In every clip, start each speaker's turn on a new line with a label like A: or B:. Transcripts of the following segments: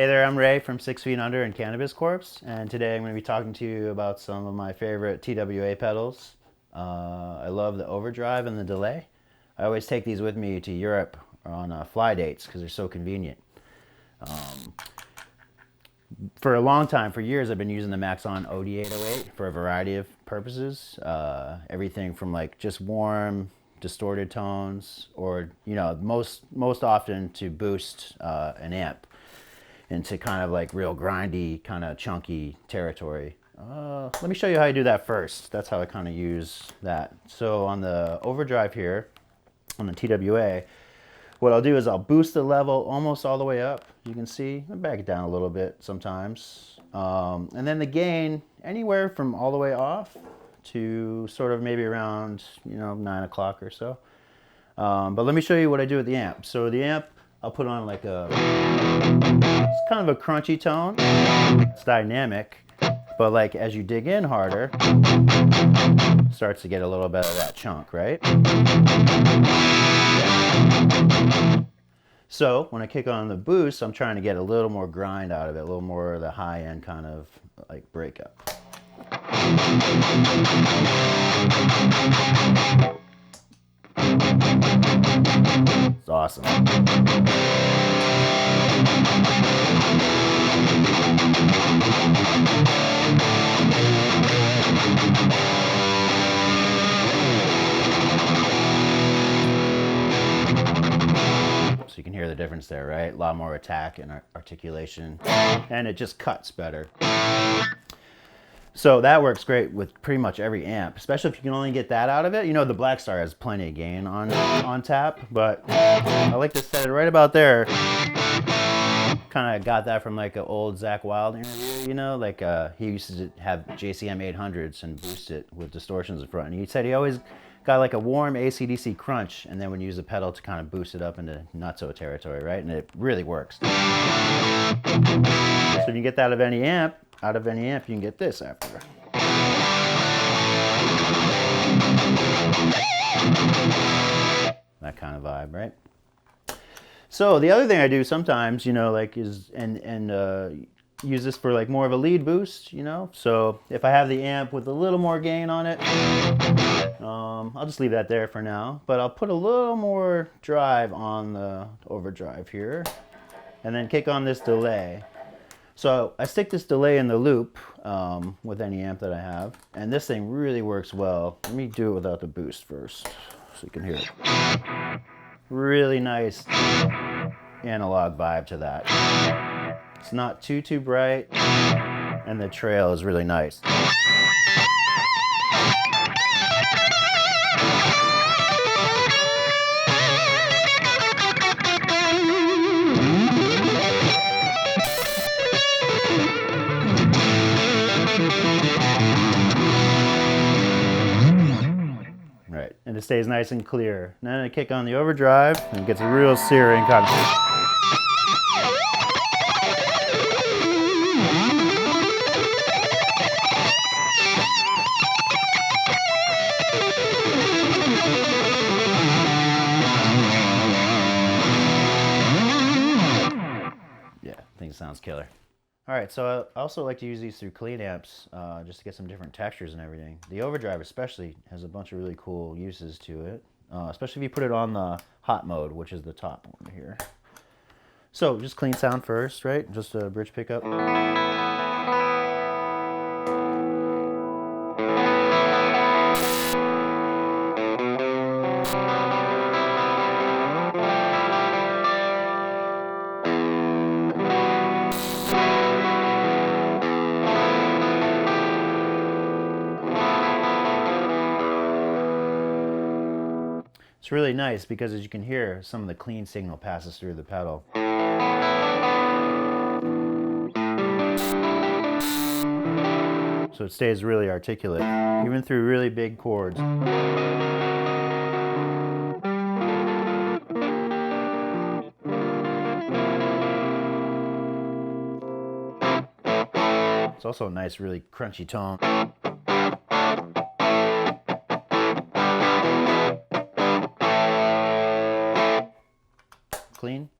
A: Hey there, I'm Ray from 6 Feet Under and Cannabis Corpse, and today I'm going to be talking to you about some of my favorite TWA pedals. I love the overdrive and the delay. I always take these with me to Europe on fly dates because they're so convenient. For a long time, for years, I've been using the Maxon OD808 for a variety of purposes. Everything from like just warm, distorted tones, or most often to boost an amp into kind of like real grindy, kind of chunky territory. Let me show you how I do that first. That's how I kind of use that. So on the overdrive here, on the TWA, what I'll do is I'll boost the level almost all the way up. You can see, I back it down a little bit sometimes. And then the gain, anywhere from all the way off to sort of maybe around 9 o'clock or so. But let me show you what I do with the amp. So the amp, I'll put on like it's kind of a crunchy tone. It's dynamic, but like as you dig in harder, it starts to get a little bit of that chunk, right? So when I kick on the boost, I'm trying to get a little more grind out of it, a little more of the high end kind of like breakup. It's awesome. So you can hear the difference there, right? A lot more attack and articulation, and it just cuts better. So that works great with pretty much every amp, especially if you can only get that out of it. You know, the Black Star has plenty of gain on tap, but I like to set it right about there. Kind of got that from like an old Zakk Wylde interview, like he used to have JCM 800s and boost it with distortions in front. And he said he always got like a warm AC/DC crunch and then would use the pedal to kind of boost it up into nutso territory, right? And it really works. So if you get that out of any amp, you can get this after. That kind of vibe, right? So the other thing I do sometimes, is use this for like more of a lead boost, So if I have the amp with a little more gain on it, I'll just leave that there for now. But I'll put a little more drive on the overdrive here, and then kick on this delay. So I stick this delay in the loop with any amp that I have, and this thing really works well. Let me do it without the boost first, so you can hear it. Really nice analog vibe to that. It's not too bright, and the trail is really nice. Right, and it stays nice and clear. And then I kick on the overdrive, and it gets a real searing kind of. Yeah, I think it sounds killer. All right, so I also like to use these through clean amps just to get some different textures and everything. The overdrive especially has a bunch of really cool uses to it, especially if you put it on the hot mode, which is the top one here. So just clean sound first, right? Just a bridge pickup. It's really nice because, as you can hear, some of the clean signal passes through the pedal. So it stays really articulate, even through really big chords. It's also a nice, really crunchy tone. Clean.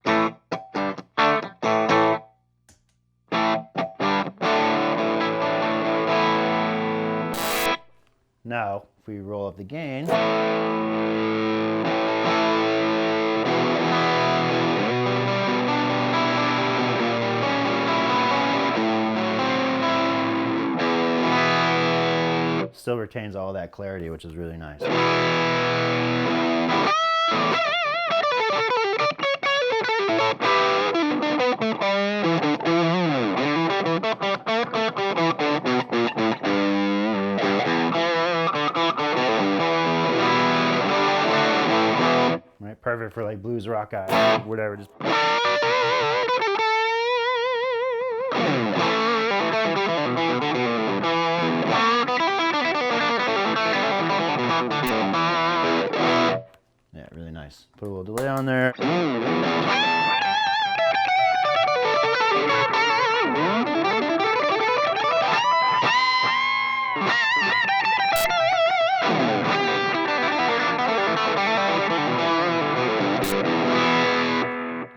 A: Now, if we roll up the gain, still retains all that clarity, which is really nice. Right, perfect for like blues rock guy, whatever. Just yeah, really nice. Put a little delay on there.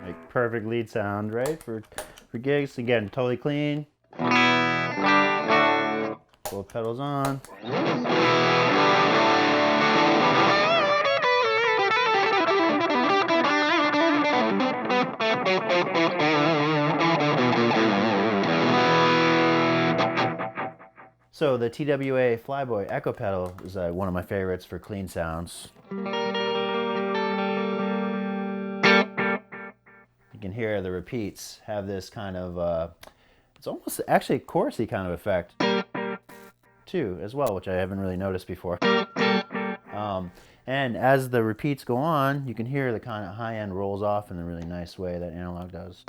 A: Like perfect lead sound, right? For gigs. Again, totally clean. Both pedals on. So the TWA Flyboy Echo pedal is one of my favorites for clean sounds. You can hear the repeats have this kind of, it's almost actually chorusy kind of effect too as well, which I haven't really noticed before. And as the repeats go on, you can hear the kind of high end rolls off in a really nice way that analog does.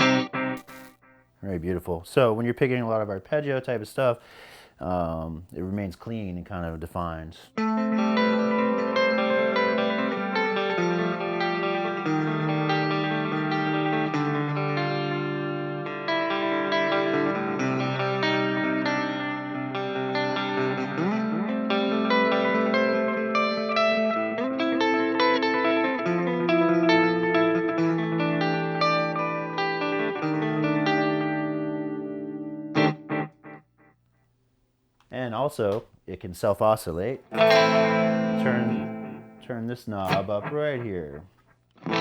A: Very beautiful. So when you're picking a lot of arpeggio type of stuff, it remains clean and kind of defined. And also, it can self-oscillate. Turn this knob up right here. You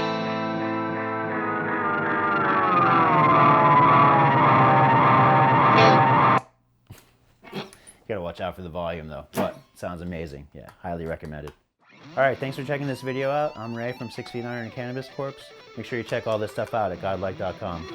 A: gotta watch out for the volume though, but it sounds amazing. Yeah, highly recommended. All right, thanks for checking this video out. I'm Ray from 6 Feet Under and Cannabis Corpse. Make sure you check all this stuff out at godlike.com.